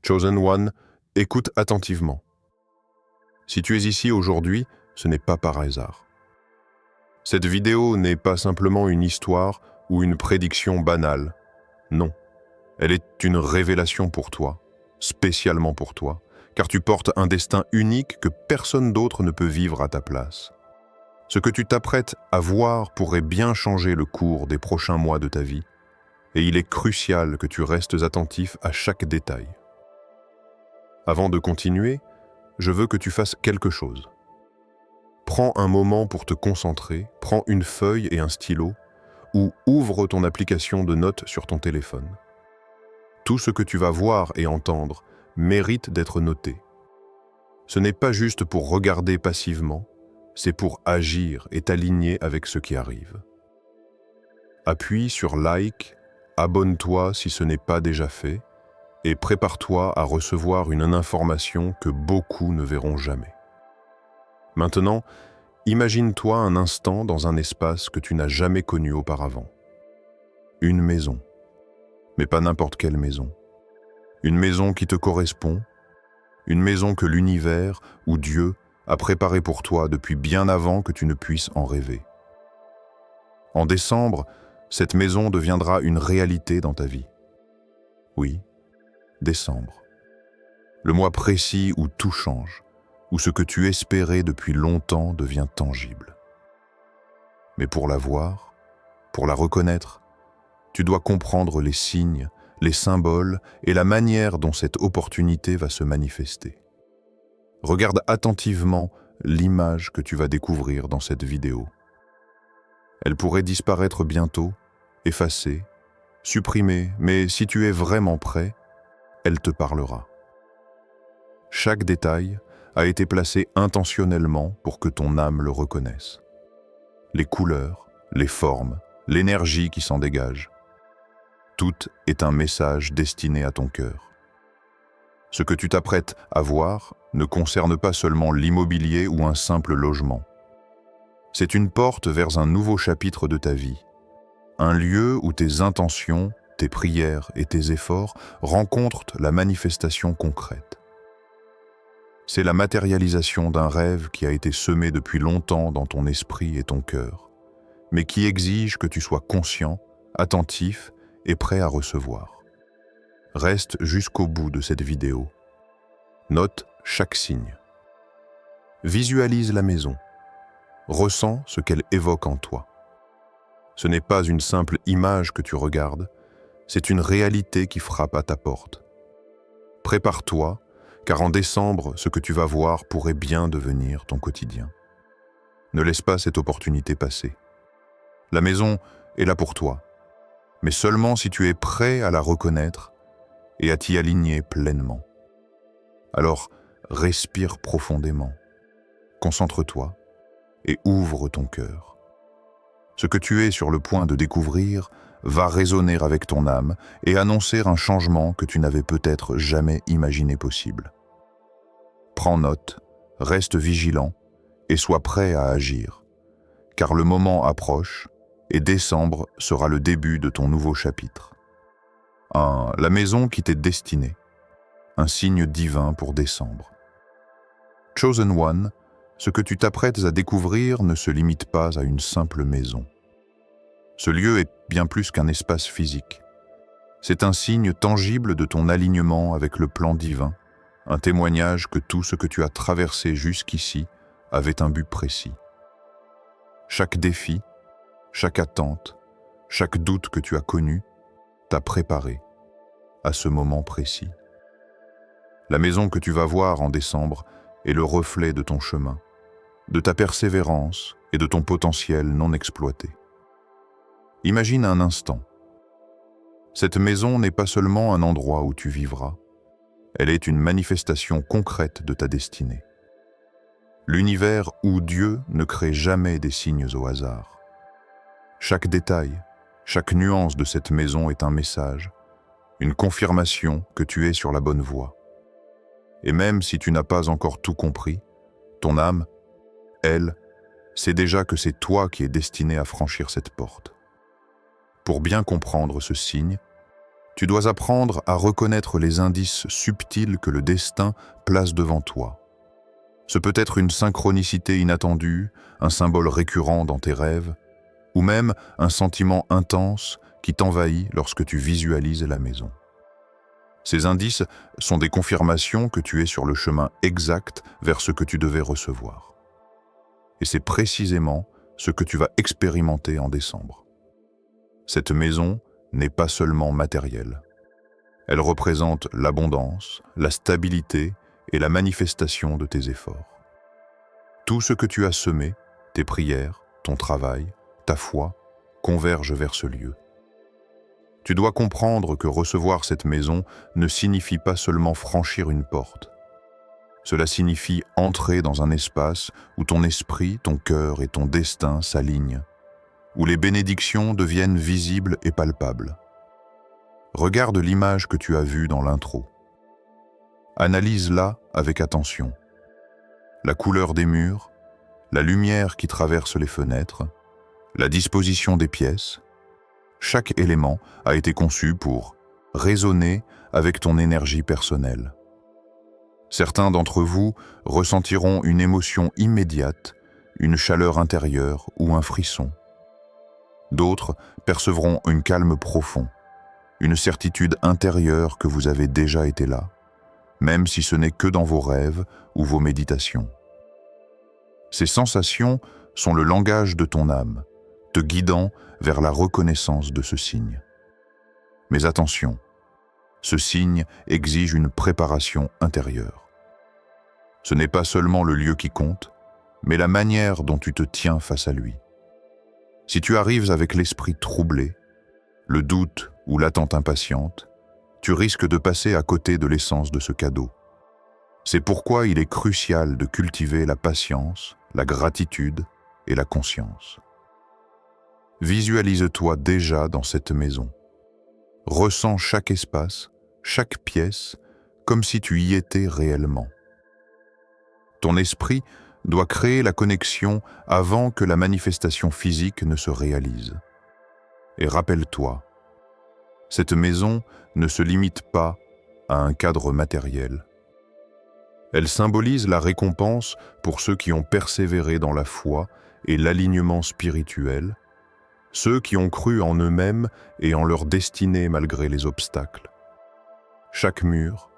Chosen One, écoute attentivement. Si tu es ici aujourd'hui, ce n'est pas par hasard. Cette vidéo n'est pas simplement une histoire ou une prédiction banale. Non, elle est une révélation pour toi, spécialement pour toi, car tu portes un destin unique que personne d'autre ne peut vivre à ta place. Ce que tu t'apprêtes à voir pourrait bien changer le cours des prochains mois de ta vie, et il est crucial que tu restes attentif à chaque détail. Avant de continuer, je veux que tu fasses quelque chose. Prends un moment pour te concentrer, prends une feuille et un stylo, ou ouvre ton application de notes sur ton téléphone. Tout ce que tu vas voir et entendre mérite d'être noté. Ce n'est pas juste pour regarder passivement, c'est pour agir et t'aligner avec ce qui arrive. Appuie sur like, abonne-toi si ce n'est pas déjà fait, et prépare-toi à recevoir une information que beaucoup ne verront jamais. Maintenant, imagine-toi un instant dans un espace que tu n'as jamais connu auparavant. Une maison, mais pas n'importe quelle maison. Une maison qui te correspond, une maison que l'univers ou Dieu a préparée pour toi depuis bien avant que tu ne puisses en rêver. En décembre, cette maison deviendra une réalité dans ta vie. Oui, décembre. Le mois précis où tout change, où ce que tu espérais depuis longtemps devient tangible. Mais pour la voir, pour la reconnaître, tu dois comprendre les signes, les symboles et la manière dont cette opportunité va se manifester. Regarde attentivement l'image que tu vas découvrir dans cette vidéo. Elle pourrait disparaître bientôt, effacée, supprimée, mais si tu es vraiment prêt, elle te parlera. Chaque détail a été placé intentionnellement pour que ton âme le reconnaisse. Les couleurs, les formes, l'énergie qui s'en dégage. Tout est un message destiné à ton cœur. Ce que tu t'apprêtes à voir ne concerne pas seulement l'immobilier ou un simple logement. C'est une porte vers un nouveau chapitre de ta vie, un lieu où tes intentions, tes prières et tes efforts rencontrent la manifestation concrète. C'est la matérialisation d'un rêve qui a été semé depuis longtemps dans ton esprit et ton cœur, mais qui exige que tu sois conscient, attentif et prêt à recevoir. Reste jusqu'au bout de cette vidéo. Note chaque signe. Visualise la maison. Ressens ce qu'elle évoque en toi. Ce n'est pas une simple image que tu regardes, c'est une réalité qui frappe à ta porte. Prépare-toi, car en décembre, ce que tu vas voir pourrait bien devenir ton quotidien. Ne laisse pas cette opportunité passer. La maison est là pour toi, mais seulement si tu es prêt à la reconnaître et à t'y aligner pleinement. Alors, respire profondément, concentre-toi et ouvre ton cœur. Ce que tu es sur le point de découvrir va résonner avec ton âme et annoncer un changement que tu n'avais peut-être jamais imaginé possible. Prends note, reste vigilant et sois prêt à agir, car le moment approche et décembre sera le début de ton nouveau chapitre. La maison qui t'est destinée, un signe divin pour décembre. Chosen One, ce que tu t'apprêtes à découvrir ne se limite pas à une simple maison. Ce lieu est bien plus qu'un espace physique. C'est un signe tangible de ton alignement avec le plan divin, un témoignage que tout ce que tu as traversé jusqu'ici avait un but précis. Chaque défi, chaque attente, chaque doute que tu as connu t'a préparé à ce moment précis. La maison que tu vas voir en décembre est le reflet de ton chemin, de ta persévérance et de ton potentiel non exploité. Imagine un instant. Cette maison n'est pas seulement un endroit où tu vivras, elle est une manifestation concrète de ta destinée. L'univers ou Dieu ne crée jamais des signes au hasard. Chaque détail, chaque nuance de cette maison est un message, une confirmation que tu es sur la bonne voie. Et même si tu n'as pas encore tout compris, ton âme, elle, sait déjà que c'est toi qui es destiné à franchir cette porte. Pour bien comprendre ce signe, Tu dois apprendre à reconnaître les indices subtils que le destin place devant toi. Ce peut être une synchronicité inattendue, un symbole récurrent dans tes rêves, ou même un sentiment intense qui t'envahit lorsque tu visualises la maison. Ces indices sont des confirmations que tu es sur le chemin exact vers ce que tu devais recevoir. Et c'est précisément ce que tu vas expérimenter en décembre. Cette maison n'est pas seulement matérielle. Elle représente l'abondance, la stabilité et la manifestation de tes efforts. Tout ce que tu as semé, tes prières, ton travail, ta foi, converge vers ce lieu. Tu dois comprendre que recevoir cette maison ne signifie pas seulement franchir une porte. Cela signifie entrer dans un espace où ton esprit, ton cœur et ton destin s'alignent, où les bénédictions deviennent visibles et palpables. Regarde l'image que tu as vue dans l'intro. Analyse-la avec attention. La couleur des murs, la lumière qui traverse les fenêtres, la disposition des pièces. Chaque élément a été conçu pour résonner avec ton énergie personnelle. Certains d'entre vous ressentiront une émotion immédiate, une chaleur intérieure ou un frisson. D'autres percevront un calme profond, une certitude intérieure que vous avez déjà été là, même si ce n'est que dans vos rêves ou vos méditations. Ces sensations sont le langage de ton âme, te guidant vers la reconnaissance de ce signe. Mais attention, ce signe exige une préparation intérieure. Ce n'est pas seulement le lieu qui compte, mais la manière dont tu te tiens face à lui. Si tu arrives avec l'esprit troublé, le doute ou l'attente impatiente, tu risques de passer à côté de l'essence de ce cadeau. C'est pourquoi il est crucial de cultiver la patience, la gratitude et la conscience. Visualise-toi déjà dans cette maison. Ressens chaque espace, chaque pièce, comme si tu y étais réellement. Ton esprit doit créer la connexion avant que la manifestation physique ne se réalise. Et rappelle-toi, cette maison ne se limite pas à un cadre matériel. Elle symbolise la récompense pour ceux qui ont persévéré dans la foi et l'alignement spirituel, ceux qui ont cru en eux-mêmes et en leur destinée malgré les obstacles. Chaque mur,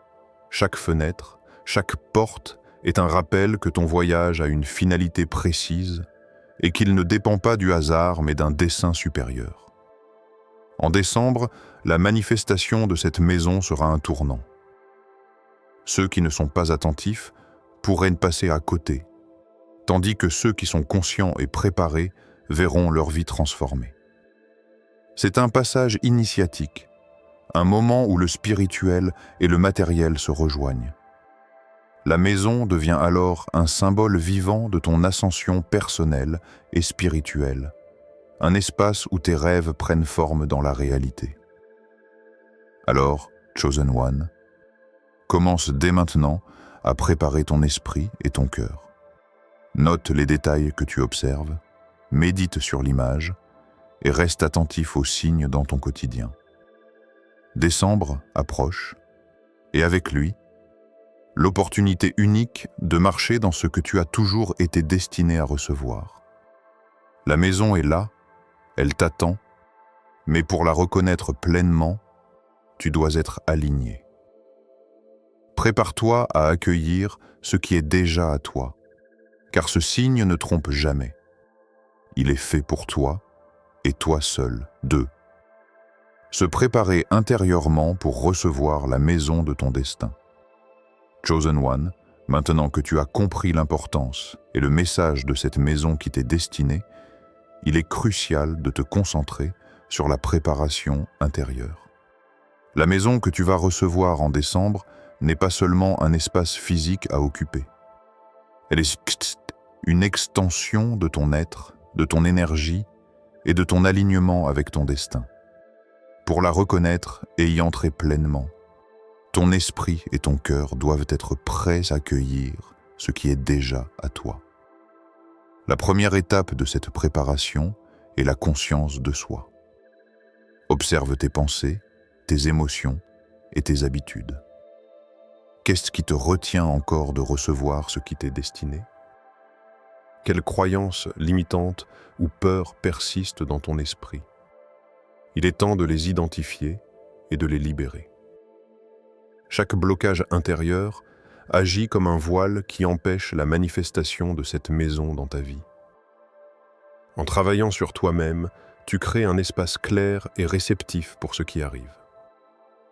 chaque fenêtre, chaque porte est un rappel que ton voyage a une finalité précise et qu'il ne dépend pas du hasard mais d'un dessein supérieur. En décembre, la manifestation de cette maison sera un tournant. Ceux qui ne sont pas attentifs pourraient passer à côté, tandis que ceux qui sont conscients et préparés verront leur vie transformée. C'est un passage initiatique, un moment où le spirituel et le matériel se rejoignent. La maison devient alors un symbole vivant de ton ascension personnelle et spirituelle, un espace où tes rêves prennent forme dans la réalité. Alors, Chosen One, commence dès maintenant à préparer ton esprit et ton cœur. Note les détails que tu observes, médite sur l'image et reste attentif aux signes dans ton quotidien. Décembre approche et avec lui, l'opportunité unique de marcher dans ce que tu as toujours été destiné à recevoir. La maison est là, elle t'attend, mais pour la reconnaître pleinement, tu dois être aligné. Prépare-toi à accueillir ce qui est déjà à toi, car ce signe ne trompe jamais. Il est fait pour toi et toi seul, deux. Se préparer intérieurement pour recevoir la maison de ton destin. Chosen One, maintenant que tu as compris l'importance et le message de cette maison qui t'est destinée, il est crucial de te concentrer sur la préparation intérieure. La maison que tu vas recevoir en décembre n'est pas seulement un espace physique à occuper. Elle est une extension de ton être, de ton énergie et de ton alignement avec ton destin. Pour la reconnaître et y entrer pleinement, ton esprit et ton cœur doivent être prêts à accueillir ce qui est déjà à toi. La première étape de cette préparation est la conscience de soi. Observe tes pensées, tes émotions et tes habitudes. Qu'est-ce qui te retient encore de recevoir ce qui t'est destiné? Quelles croyances limitantes ou peurs persistent dans ton esprit? Il est temps de les identifier et de les libérer. Chaque blocage intérieur agit comme un voile qui empêche la manifestation de cette maison dans ta vie. En travaillant sur toi-même, tu crées un espace clair et réceptif pour ce qui arrive.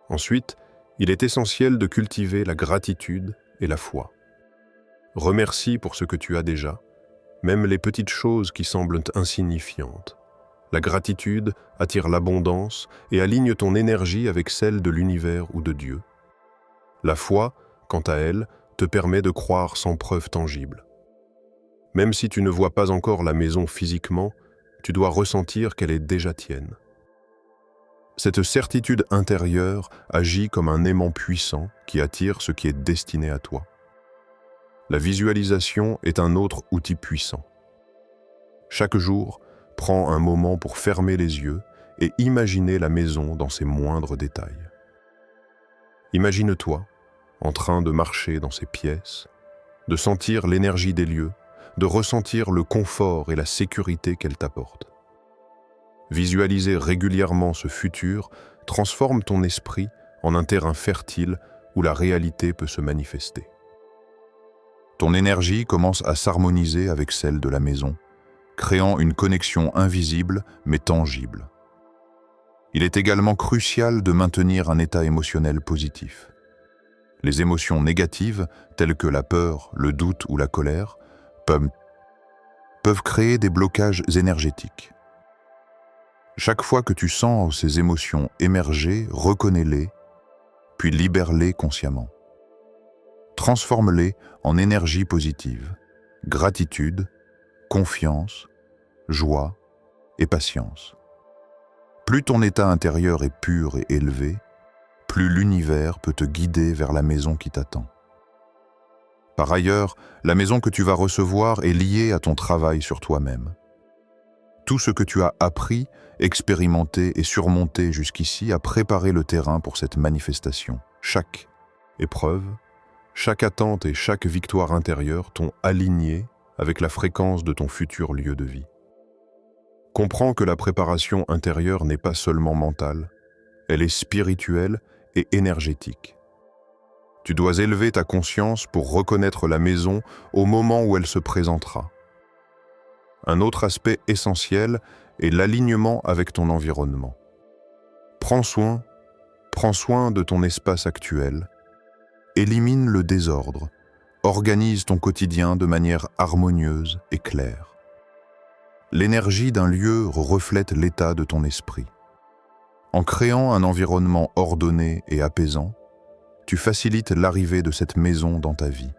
Ensuite, il est essentiel de cultiver la gratitude et la foi. Remercie pour ce que tu as déjà, même les petites choses qui semblent insignifiantes. La gratitude attire l'abondance et aligne ton énergie avec celle de l'univers ou de Dieu. La foi, quant à elle, te permet de croire sans preuve tangible. Même si tu ne vois pas encore la maison physiquement, tu dois ressentir qu'elle est déjà tienne. Cette certitude intérieure agit comme un aimant puissant qui attire ce qui est destiné à toi. La visualisation est un autre outil puissant. Chaque jour, prends un moment pour fermer les yeux et imaginer la maison dans ses moindres détails. Imagine-toi en train de marcher dans ces pièces, de sentir l'énergie des lieux, de ressentir le confort et la sécurité qu'elle t'apporte. Visualiser régulièrement ce futur transforme ton esprit en un terrain fertile où la réalité peut se manifester. Ton énergie commence à s'harmoniser avec celle de la maison, créant une connexion invisible mais tangible. Il est également crucial de maintenir un état émotionnel positif. Les émotions négatives, telles que la peur, le doute ou la colère, peuvent créer des blocages énergétiques. Chaque fois que tu sens ces émotions émerger, reconnais-les, puis libère-les consciemment. Transforme-les en énergie positive, gratitude, confiance, joie et patience. Plus ton état intérieur est pur et élevé, plus l'univers peut te guider vers la maison qui t'attend. Par ailleurs, la maison que tu vas recevoir est liée à ton travail sur toi-même. Tout ce que tu as appris, expérimenté et surmonté jusqu'ici a préparé le terrain pour cette manifestation. Chaque épreuve, chaque attente et chaque victoire intérieure t'ont aligné avec la fréquence de ton futur lieu de vie. Comprends que la préparation intérieure n'est pas seulement mentale, elle est spirituelle et énergétique. Tu dois élever ta conscience pour reconnaître la maison au moment où elle se présentera. Un autre aspect essentiel est l'alignement avec ton environnement. Prends soin de ton espace actuel, élimine le désordre, organise ton quotidien de manière harmonieuse et claire. L'énergie d'un lieu reflète l'état de ton esprit. En créant un environnement ordonné et apaisant, tu facilites l'arrivée de cette maison dans ta vie.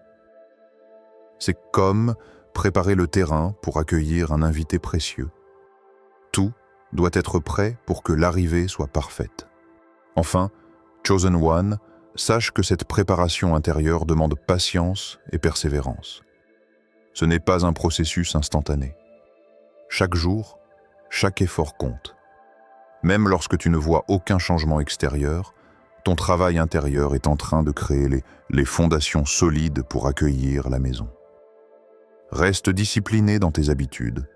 C'est comme préparer le terrain pour accueillir un invité précieux. Tout doit être prêt pour que l'arrivée soit parfaite. Enfin, Chosen One, sache que cette préparation intérieure demande patience et persévérance. Ce n'est pas un processus instantané. Chaque jour, chaque effort compte. Même lorsque tu ne vois aucun changement extérieur, ton travail intérieur est en train de créer les fondations solides pour accueillir la maison. Reste discipliné dans tes habitudes,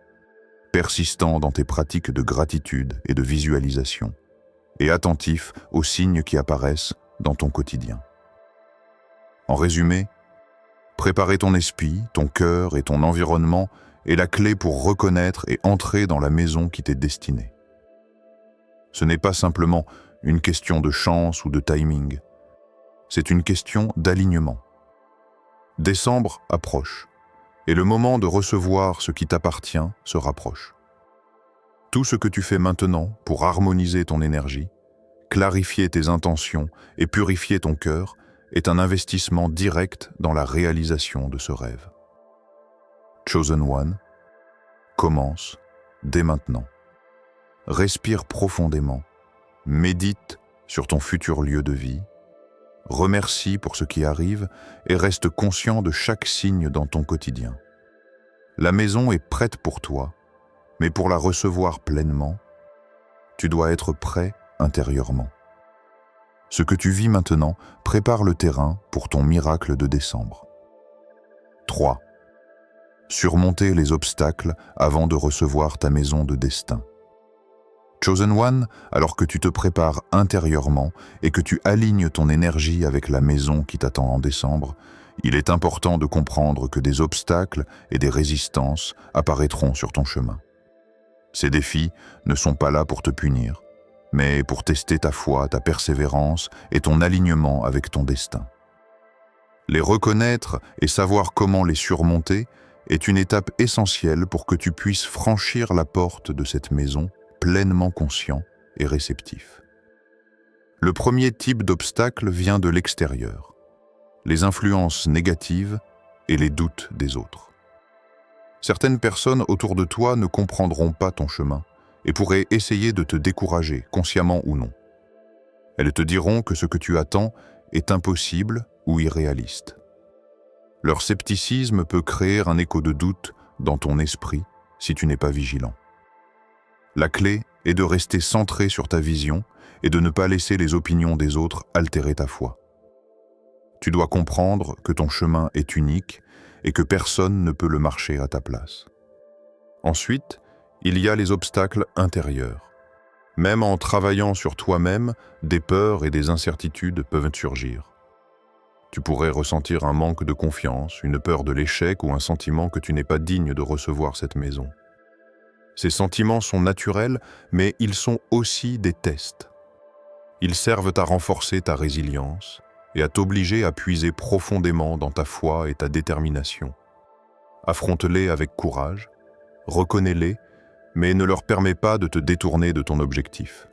persistant dans tes pratiques de gratitude et de visualisation, et attentif aux signes qui apparaissent dans ton quotidien. En résumé, préparer ton esprit, ton cœur et ton environnement est la clé pour reconnaître et entrer dans la maison qui t'est destinée. Ce n'est pas simplement une question de chance ou de timing, c'est une question d'alignement. Décembre approche, et le moment de recevoir ce qui t'appartient se rapproche. Tout ce que tu fais maintenant pour harmoniser ton énergie, clarifier tes intentions et purifier ton cœur est un investissement direct dans la réalisation de ce rêve. Chosen One, commence dès maintenant. Respire profondément, médite sur ton futur lieu de vie, remercie pour ce qui arrive et reste conscient de chaque signe dans ton quotidien. La maison est prête pour toi, mais pour la recevoir pleinement, tu dois être prêt intérieurement. Ce que tu vis maintenant prépare le terrain pour ton miracle de décembre. 3. Surmonter les obstacles avant de recevoir ta maison de destin. Chosen One, alors que tu te prépares intérieurement et que tu alignes ton énergie avec la maison qui t'attend en décembre, il est important de comprendre que des obstacles et des résistances apparaîtront sur ton chemin. Ces défis ne sont pas là pour te punir, mais pour tester ta foi, ta persévérance et ton alignement avec ton destin. Les reconnaître et savoir comment les surmonter est une étape essentielle pour que tu puisses franchir la porte de cette maison pleinement conscient et réceptif. Le premier type d'obstacle vient de l'extérieur, les influences négatives et les doutes des autres. Certaines personnes autour de toi ne comprendront pas ton chemin et pourraient essayer de te décourager, consciemment ou non. Elles te diront que ce que tu attends est impossible ou irréaliste. Leur scepticisme peut créer un écho de doute dans ton esprit si tu n'es pas vigilant. La clé est de rester centré sur ta vision et de ne pas laisser les opinions des autres altérer ta foi. Tu dois comprendre que ton chemin est unique et que personne ne peut le marcher à ta place. Ensuite, il y a les obstacles intérieurs. Même en travaillant sur toi-même, des peurs et des incertitudes peuvent surgir. Tu pourrais ressentir un manque de confiance, une peur de l'échec ou un sentiment que tu n'es pas digne de recevoir cette maison. Ces sentiments sont naturels, mais ils sont aussi des tests. Ils servent à renforcer ta résilience et à t'obliger à puiser profondément dans ta foi et ta détermination. Affronte-les avec courage, reconnais-les, mais ne leur permets pas de te détourner de ton objectif.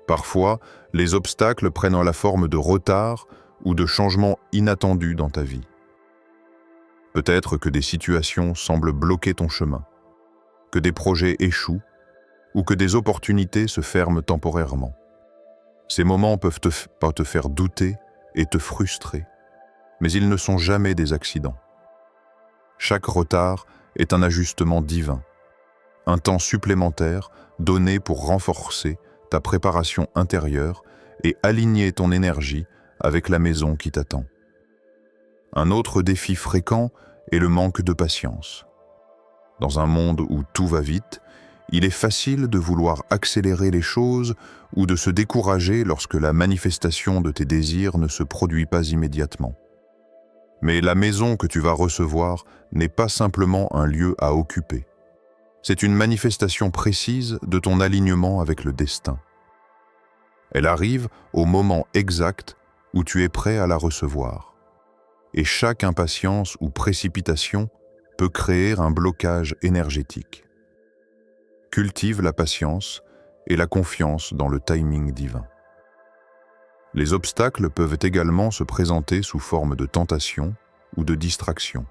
Parfois, les obstacles prennent la forme de retards ou de changements inattendus dans ta vie. Peut-être que des situations semblent bloquer ton chemin, que des projets échouent ou que des opportunités se ferment temporairement. Ces moments peuvent te faire douter et te frustrer, mais ils ne sont jamais des accidents. Chaque retard est un ajustement divin, un temps supplémentaire donné pour renforcer ta préparation intérieure et aligner ton énergie avec la maison qui t'attend. Un autre défi fréquent est le manque de patience. Dans un monde où tout va vite, il est facile de vouloir accélérer les choses ou de se décourager lorsque la manifestation de tes désirs ne se produit pas immédiatement. Mais la maison que tu vas recevoir n'est pas simplement un lieu à occuper. C'est une manifestation précise de ton alignement avec le destin. Elle arrive au moment exact où tu es prêt à la recevoir. Et chaque impatience ou précipitation peut créer un blocage énergétique. Cultive la patience et la confiance dans le timing divin. Les obstacles peuvent également se présenter sous forme de tentation ou de distraction.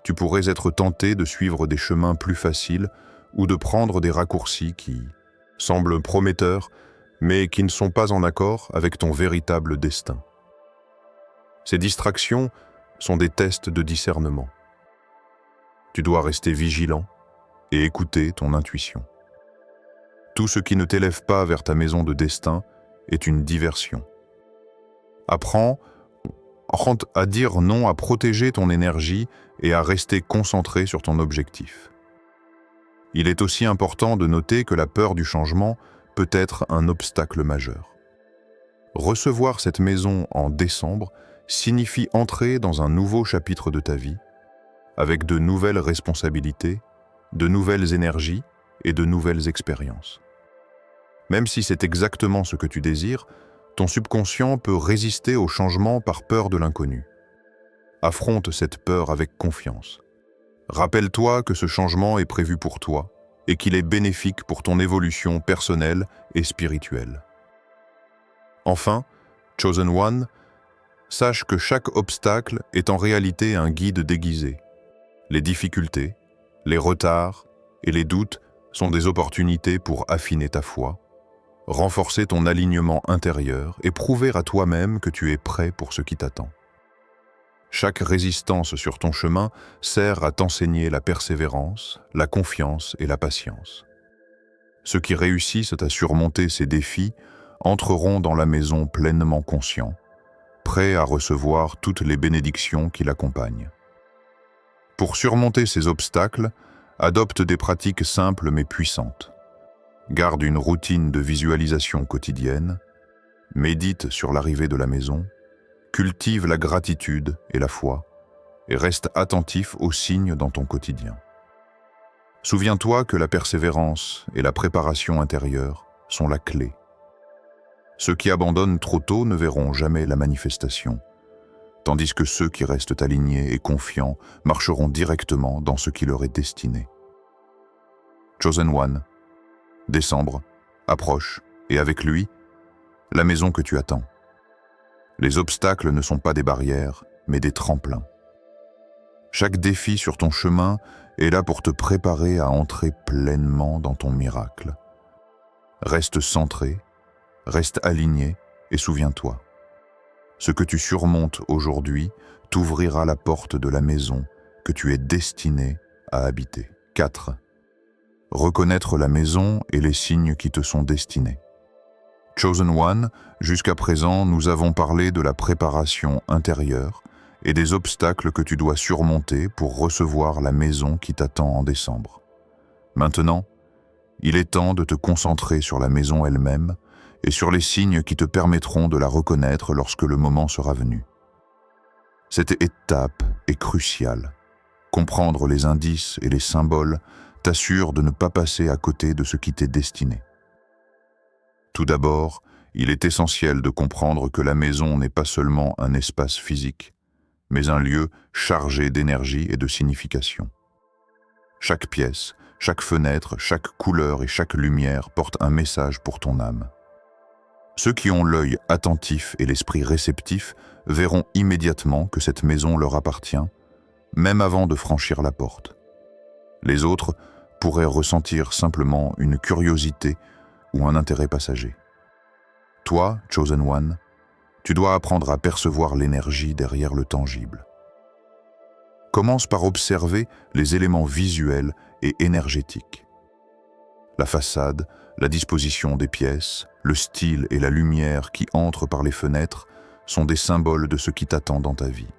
Tu pourrais être tenté de suivre des chemins plus faciles ou de prendre des raccourcis qui semblent prometteurs, mais qui ne sont pas en accord avec ton véritable destin. Ces distractions sont des tests de discernement. Tu dois rester vigilant et écouter ton intuition. Tout ce qui ne t'élève pas vers ta maison de destin est une diversion. Apprends à dire non, à protéger ton énergie et à rester concentré sur ton objectif. Il est aussi important de noter que la peur du changement peut être un obstacle majeur. Recevoir cette maison en décembre signifie entrer dans un nouveau chapitre de ta vie, avec de nouvelles responsabilités, de nouvelles énergies et de nouvelles expériences. Même si c'est exactement ce que tu désires, ton subconscient peut résister au changement par peur de l'inconnu. Affronte cette peur avec confiance. Rappelle-toi que ce changement est prévu pour toi et qu'il est bénéfique pour ton évolution personnelle et spirituelle. Enfin, Chosen One, sache que chaque obstacle est en réalité un guide déguisé. Les difficultés, les retards et les doutes sont des opportunités pour affiner ta foi, renforcer ton alignement intérieur et prouver à toi-même que tu es prêt pour ce qui t'attend. Chaque résistance sur ton chemin sert à t'enseigner la persévérance, la confiance et la patience. Ceux qui réussissent à surmonter ces défis entreront dans la maison pleinement conscients, prêts à recevoir toutes les bénédictions qui l'accompagnent. Pour surmonter ces obstacles, adopte des pratiques simples mais puissantes. Garde une routine de visualisation quotidienne, médite sur l'arrivée de la maison, cultive la gratitude et la foi, et reste attentif aux signes dans ton quotidien. Souviens-toi que la persévérance et la préparation intérieure sont la clé. Ceux qui abandonnent trop tôt ne verront jamais la manifestation, tandis que ceux qui restent alignés et confiants marcheront directement dans ce qui leur est destiné. Chosen One, décembre, approche, et avec lui, la maison que tu attends. Les obstacles ne sont pas des barrières, mais des tremplins. Chaque défi sur ton chemin est là pour te préparer à entrer pleinement dans ton miracle. Reste centré, reste aligné et souviens-toi. Ce que tu surmontes aujourd'hui t'ouvrira la porte de la maison que tu es destiné à habiter. 4. Reconnaître la maison et les signes qui te sont destinés. Chosen One, jusqu'à présent, nous avons parlé de la préparation intérieure et des obstacles que tu dois surmonter pour recevoir la maison qui t'attend en décembre. Maintenant, il est temps de te concentrer sur la maison elle-même et sur les signes qui te permettront de la reconnaître lorsque le moment sera venu. Cette étape est cruciale. Comprendre les indices et les symboles t'assure de ne pas passer à côté de ce qui t'est destiné. Tout d'abord, il est essentiel de comprendre que la maison n'est pas seulement un espace physique, mais un lieu chargé d'énergie et de signification. Chaque pièce, chaque fenêtre, chaque couleur et chaque lumière porte un message pour ton âme. Ceux qui ont l'œil attentif et l'esprit réceptif verront immédiatement que cette maison leur appartient, même avant de franchir la porte. Les autres pourraient ressentir simplement une curiosité ou un intérêt passager. Toi, Chosen One, tu dois apprendre à percevoir l'énergie derrière le tangible. Commence par observer les éléments visuels et énergétiques. La façade, la disposition des pièces, le style et la lumière qui entrent par les fenêtres sont des symboles de ce qui t'attend dans ta vie.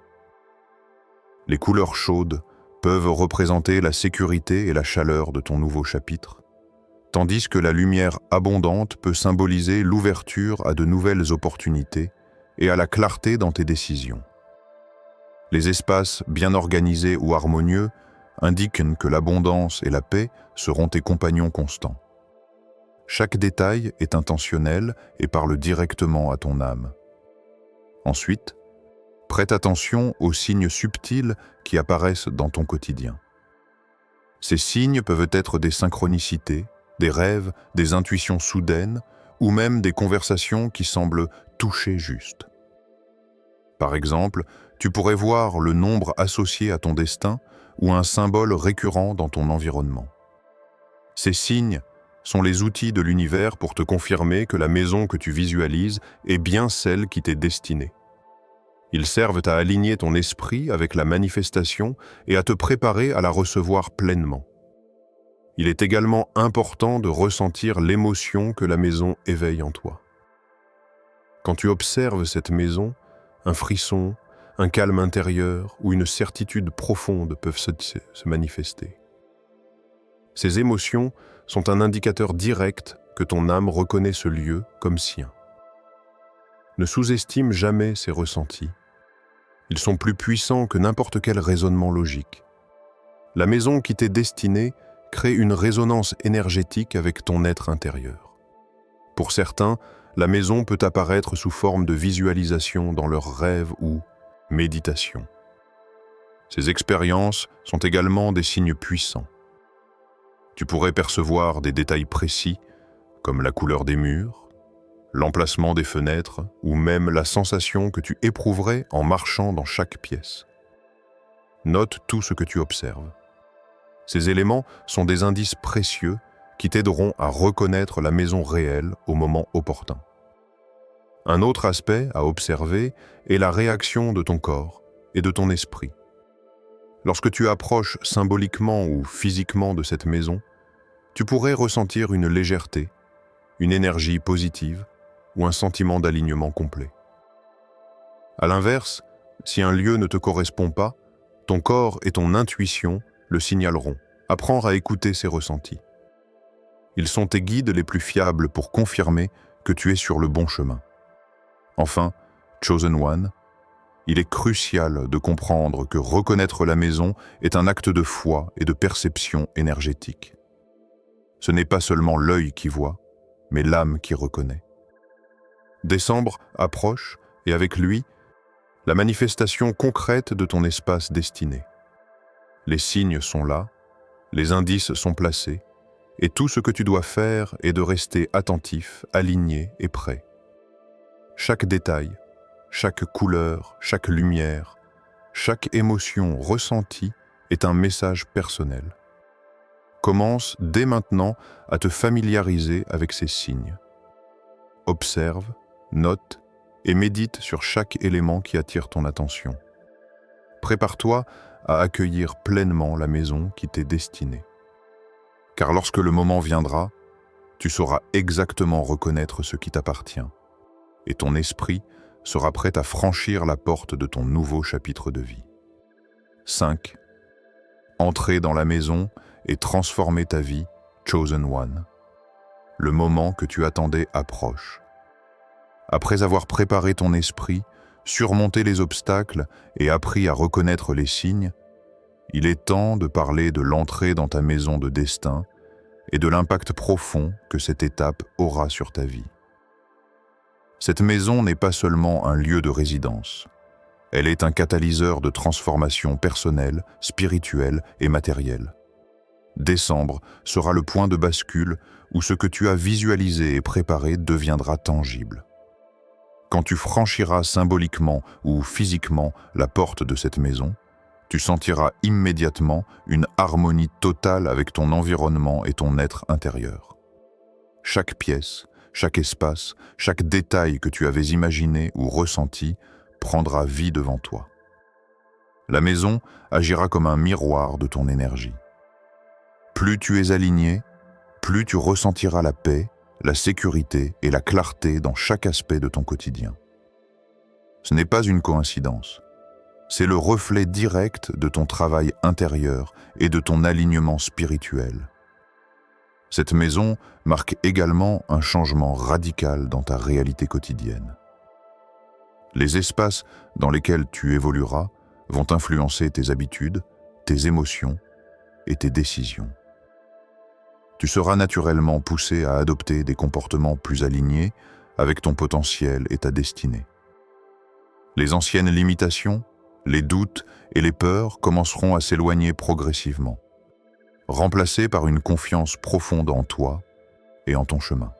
Les couleurs chaudes peuvent représenter la sécurité et la chaleur de ton nouveau chapitre, tandis que la lumière abondante peut symboliser l'ouverture à de nouvelles opportunités et à la clarté dans tes décisions. Les espaces bien organisés ou harmonieux indiquent que l'abondance et la paix seront tes compagnons constants. Chaque détail est intentionnel et parle directement à ton âme. Ensuite, prête attention aux signes subtils qui apparaissent dans ton quotidien. Ces signes peuvent être des synchronicités, des rêves, des intuitions soudaines ou même des conversations qui semblent toucher juste. Par exemple, tu pourrais voir le nombre associé à ton destin ou un symbole récurrent dans ton environnement. Ces signes sont les outils de l'univers pour te confirmer que la maison que tu visualises est bien celle qui t'est destinée. Ils servent à aligner ton esprit avec la manifestation et à te préparer à la recevoir pleinement. Il est également important de ressentir l'émotion que la maison éveille en toi. Quand tu observes cette maison, un frisson, un calme intérieur ou une certitude profonde peuvent se manifester. Ces émotions sont un indicateur direct que ton âme reconnaît ce lieu comme sien. Ne sous-estime jamais ces ressentis. Ils sont plus puissants que n'importe quel raisonnement logique. La maison qui t'est destinée crée une résonance énergétique avec ton être intérieur. Pour certains, la maison peut apparaître sous forme de visualisation dans leurs rêves ou méditation. Ces expériences sont également des signes puissants. Tu pourrais percevoir des détails précis, comme la couleur des murs, l'emplacement des fenêtres ou même la sensation que tu éprouverais en marchant dans chaque pièce. Note tout ce que tu observes. Ces éléments sont des indices précieux qui t'aideront à reconnaître la maison réelle au moment opportun. Un autre aspect à observer est la réaction de ton corps et de ton esprit. Lorsque tu approches symboliquement ou physiquement de cette maison, tu pourrais ressentir une légèreté, une énergie positive ou un sentiment d'alignement complet. À l'inverse, si un lieu ne te correspond pas, ton corps et ton intuition le signaleront. Apprends à écouter ces ressentis. Ils sont tes guides les plus fiables pour confirmer que tu es sur le bon chemin. Enfin, Chosen One, il est crucial de comprendre que reconnaître la maison est un acte de foi et de perception énergétique. Ce n'est pas seulement l'œil qui voit, mais l'âme qui reconnaît. Décembre approche et avec lui, la manifestation concrète de ton espace destiné. Les signes sont là, les indices sont placés, et tout ce que tu dois faire est de rester attentif, aligné et prêt. Chaque détail, chaque couleur, chaque lumière, chaque émotion ressentie est un message personnel. Commence dès maintenant à te familiariser avec ces signes. Observe, note et médite sur chaque élément qui attire ton attention. Prépare-toi à accueillir pleinement la maison qui t'est destinée. Car lorsque le moment viendra, tu sauras exactement reconnaître ce qui t'appartient, et ton esprit sera prêt à franchir la porte de ton nouveau chapitre de vie. 5. Entrer dans la maison et transformer ta vie, Chosen One. Le moment que tu attendais approche. Après avoir préparé ton esprit, surmonté les obstacles et appris à reconnaître les signes, il est temps de parler de l'entrée dans ta maison de destin et de l'impact profond que cette étape aura sur ta vie. Cette maison n'est pas seulement un lieu de résidence. Elle est un catalyseur de transformation personnelle, spirituelle et matérielle. Décembre sera le point de bascule où ce que tu as visualisé et préparé deviendra tangible. Quand tu franchiras symboliquement ou physiquement la porte de cette maison, tu sentiras immédiatement une harmonie totale avec ton environnement et ton être intérieur. Chaque pièce, chaque espace, chaque détail que tu avais imaginé ou ressenti prendra vie devant toi. La maison agira comme un miroir de ton énergie. Plus tu es aligné, plus tu ressentiras la paix, la sécurité et la clarté dans chaque aspect de ton quotidien. Ce n'est pas une coïncidence. C'est le reflet direct de ton travail intérieur et de ton alignement spirituel. Cette maison marque également un changement radical dans ta réalité quotidienne. Les espaces dans lesquels tu évolueras vont influencer tes habitudes, tes émotions et tes décisions. Tu seras naturellement poussé à adopter des comportements plus alignés avec ton potentiel et ta destinée. Les anciennes limitations, les doutes et les peurs commenceront à s'éloigner progressivement, remplacés par une confiance profonde en toi et en ton chemin.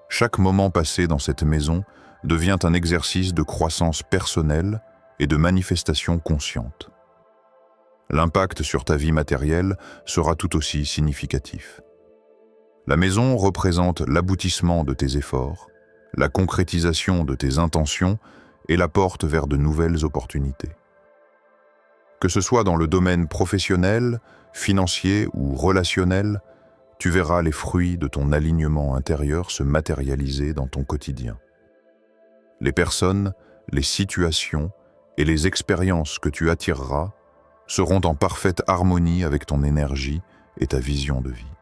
Chaque moment passé dans cette maison devient un exercice de croissance personnelle et de manifestation consciente. L'impact sur ta vie matérielle sera tout aussi significatif. La maison représente l'aboutissement de tes efforts, la concrétisation de tes intentions et la porte vers de nouvelles opportunités. Que ce soit dans le domaine professionnel, financier ou relationnel, tu verras les fruits de ton alignement intérieur se matérialiser dans ton quotidien. Les personnes, les situations et les expériences que tu attireras seront en parfaite harmonie avec ton énergie et ta vision de vie.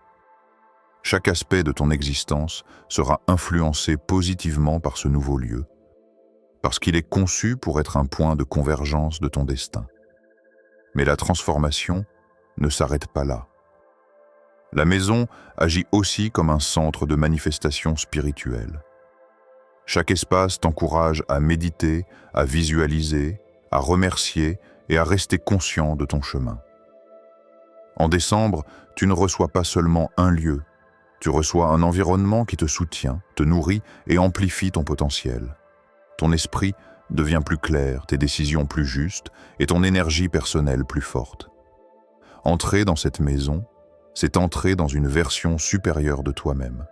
Chaque aspect de ton existence sera influencé positivement par ce nouveau lieu, parce qu'il est conçu pour être un point de convergence de ton destin. Mais la transformation ne s'arrête pas là. La maison agit aussi comme un centre de manifestation spirituelle. Chaque espace t'encourage à méditer, à visualiser, à remercier et à rester conscient de ton chemin. En décembre, tu ne reçois pas seulement un lieu, tu reçois un environnement qui te soutient, te nourrit et amplifie ton potentiel. Ton esprit devient plus clair, tes décisions plus justes et ton énergie personnelle plus forte. Entrer dans cette maison, c'est entrer dans une version supérieure de toi-même.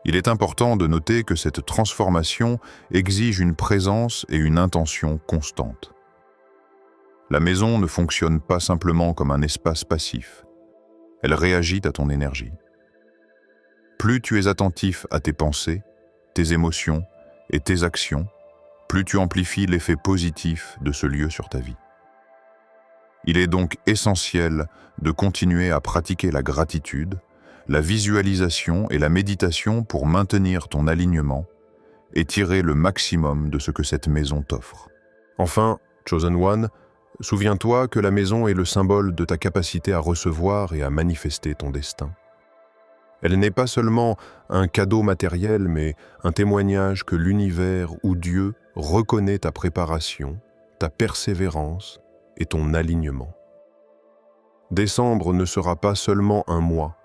Il est important de noter que cette transformation exige une présence et une intention constantes. La maison ne fonctionne pas simplement comme un espace passif. Elle réagit à ton énergie. Plus tu es attentif à tes pensées, tes émotions et tes actions, plus tu amplifies l'effet positif de ce lieu sur ta vie. Il est donc essentiel de continuer à pratiquer la gratitude, la visualisation et la méditation pour maintenir ton alignement et tirer le maximum de ce que cette maison t'offre. Enfin, Chosen One, souviens-toi que la maison est le symbole de ta capacité à recevoir et à manifester ton destin. Elle n'est pas seulement un cadeau matériel, mais un témoignage que l'univers ou Dieu reconnaît ta préparation, ta persévérance et ton alignement. Décembre ne sera pas seulement un mois,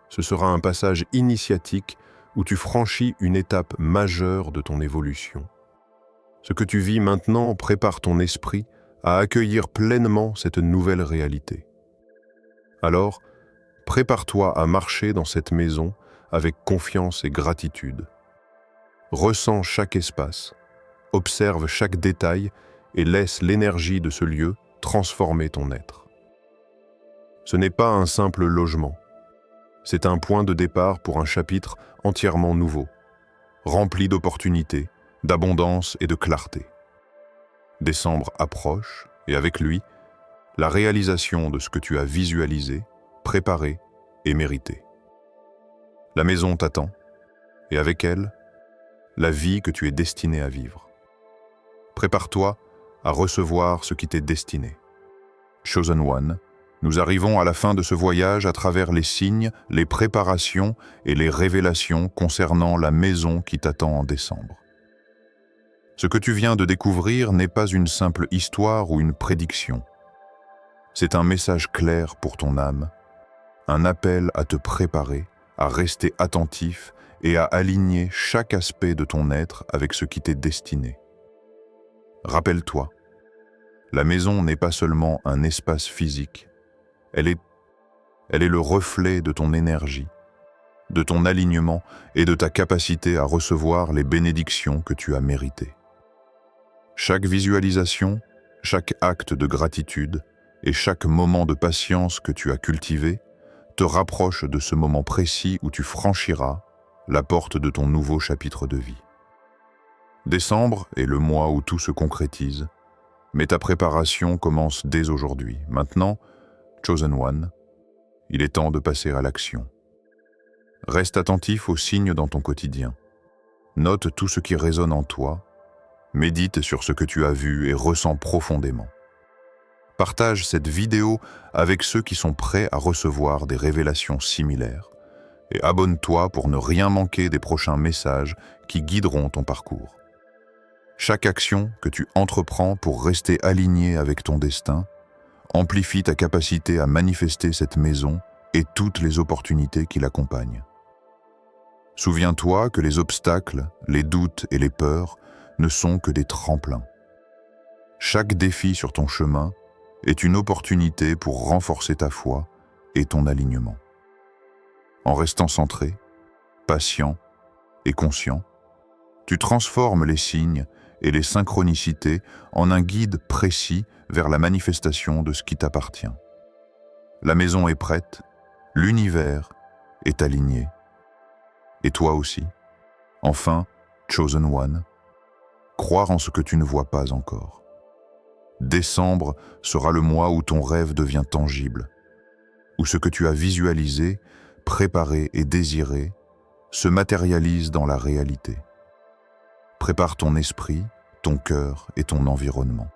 ce sera un passage initiatique où tu franchis une étape majeure de ton évolution. Ce que tu vis maintenant prépare ton esprit à accueillir pleinement cette nouvelle réalité. Alors, prépare-toi à marcher dans cette maison avec confiance et gratitude. Ressens chaque espace, observe chaque détail et laisse l'énergie de ce lieu transformer ton être. Ce n'est pas un simple logement. C'est un point de départ pour un chapitre entièrement nouveau, rempli d'opportunités, d'abondance et de clarté. Décembre approche, et avec lui, la réalisation de ce que tu as visualisé, préparé et mérité. La maison t'attend, et avec elle, la vie que tu es destiné à vivre. Prépare-toi à recevoir ce qui t'est destiné. Chosen One, nous arrivons à la fin de ce voyage à travers les signes, les préparations et les révélations concernant la maison qui t'attend en décembre. Ce que tu viens de découvrir n'est pas une simple histoire ou une prédiction. C'est un message clair pour ton âme, un appel à te préparer, à rester attentif et à aligner chaque aspect de ton être avec ce qui t'est destiné. Rappelle-toi, la maison n'est pas seulement un espace physique, elle est le reflet de ton énergie, de ton alignement et de ta capacité à recevoir les bénédictions que tu as méritées. Chaque visualisation, chaque acte de gratitude et chaque moment de patience que tu as cultivé te rapproche de ce moment précis où tu franchiras la porte de ton nouveau chapitre de vie. Décembre est le mois où tout se concrétise, mais ta préparation commence dès aujourd'hui. Maintenant, Chosen One, il est temps de passer à l'action. Reste attentif aux signes dans ton quotidien. Note tout ce qui résonne en toi, médite sur ce que tu as vu et ressens profondément. Partage cette vidéo avec ceux qui sont prêts à recevoir des révélations similaires et abonne-toi pour ne rien manquer des prochains messages qui guideront ton parcours. Chaque action que tu entreprends pour rester aligné avec ton destin amplifie ta capacité à manifester cette maison et toutes les opportunités qui l'accompagnent. Souviens-toi que les obstacles, les doutes et les peurs ne sont que des tremplins. Chaque défi sur ton chemin est une opportunité pour renforcer ta foi et ton alignement. En restant centré, patient et conscient, tu transformes les signes et les synchronicités en un guide précis vers la manifestation de ce qui t'appartient. La maison est prête, l'univers est aligné. Et toi aussi, enfin, Chosen One, croire en ce que tu ne vois pas encore. Décembre sera le mois où ton rêve devient tangible, où ce que tu as visualisé, préparé et désiré se matérialise dans la réalité. Prépare ton esprit, ton cœur et ton environnement.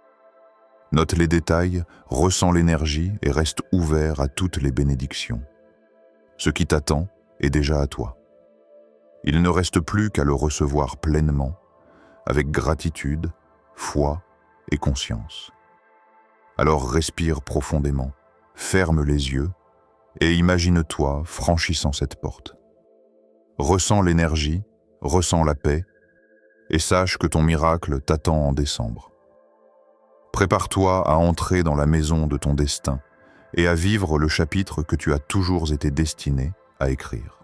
Note les détails, ressens l'énergie et reste ouvert à toutes les bénédictions. Ce qui t'attend est déjà à toi. Il ne reste plus qu'à le recevoir pleinement, avec gratitude, foi et conscience. Alors respire profondément, ferme les yeux et imagine-toi franchissant cette porte. Ressens l'énergie, ressens la paix et sache que ton miracle t'attend en décembre. Prépare-toi à entrer dans la maison de ton destin et à vivre le chapitre que tu as toujours été destiné à écrire.